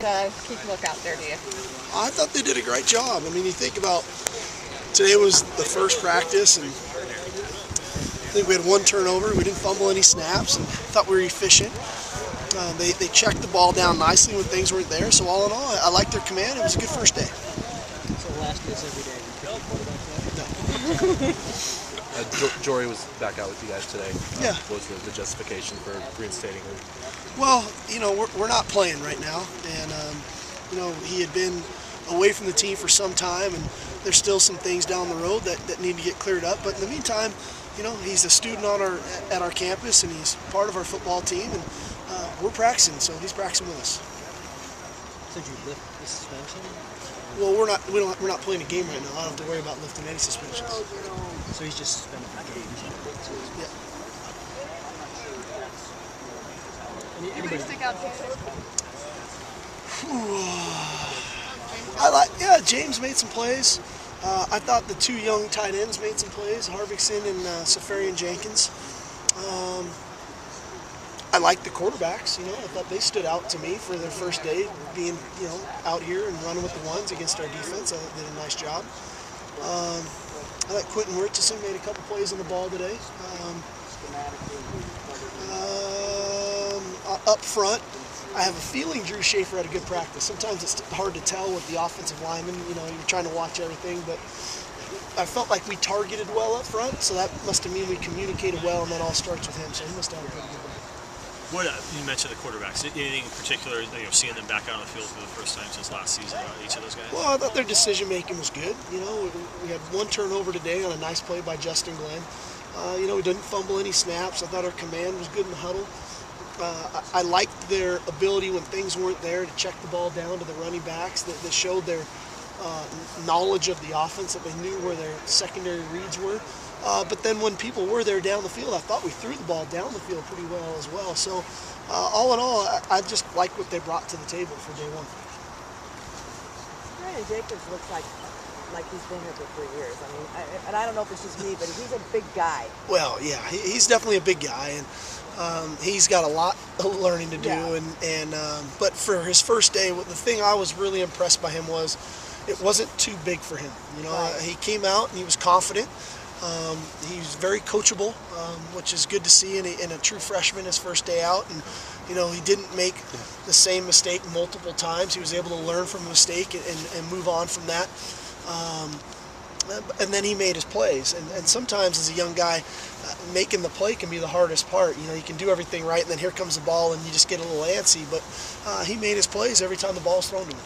Keep look out there, do you? I thought they did a great job. I mean, you think about today was the first practice, and I think we had one turnover. We didn't fumble any snaps, and thought we were efficient. They checked the ball down nicely when things weren't there. So all in all, I liked their command. It was a good first day. So last is every day. Jory was back out with you guys today. Yeah. What was the justification for reinstating him? Well, we're not playing right now, and he had been away from the team for some time, and there's still some things down the road that need to get cleared up. But in the meantime, he's a student at our campus, and he's part of our football team, and we're practicing, so he's practicing with us. So did you lift the suspension? Well, we're not playing a game right now. I don't have to worry about lifting any suspensions. So he's just suspended for games. Yeah. Anybody stick out to you? James made some plays. I thought the two young tight ends made some plays, Harvickson and Safarian Jenkins. I liked the quarterbacks. I thought they stood out to me for their first day being, out here and running with the ones against our defense. I thought they did a nice job. I thought Quentin Richardson made a couple plays on the ball today. Up front, I have a feeling Drew Schaefer had a good practice. Sometimes it's hard to tell with the offensive linemen. You're trying to watch everything, but I felt like we targeted well up front, so that must have mean we communicated well, and that all starts with him. So he must have had a pretty good one. What you mentioned the quarterbacks. Anything in particular, seeing them back out on the field for the first time since last season? Each of those guys. Well, I thought their decision making was good. We had one turnover today on a nice play by Justin Glenn. We didn't fumble any snaps. I thought our command was good in the huddle. I liked their ability when things weren't there to check the ball down to the running backs. That showed their knowledge of the offense, that they knew where their secondary reads were. But then when people were there down the field, I thought we threw the ball down the field pretty well as well. So all in all, I just like what they brought to the table for day one. Brandon Jacobs looks like he's been here for 3 years. I mean, and I don't know if it's just me, but he's a big guy. Well, yeah, he's definitely a big guy, and he's got a lot of learning to do. Yeah. But for his first day, the thing I was really impressed by him was it wasn't too big for him. Right. He came out and he was confident. He's very coachable, which is good to see in a true freshman his first day out. And he didn't make the same mistake multiple times. He was able to learn from a mistake and move on from that. And then he made his plays. And sometimes as a young guy, making the play can be the hardest part. You can do everything right, and then here comes the ball, and you just get a little antsy. But he made his plays every time the ball's thrown to him.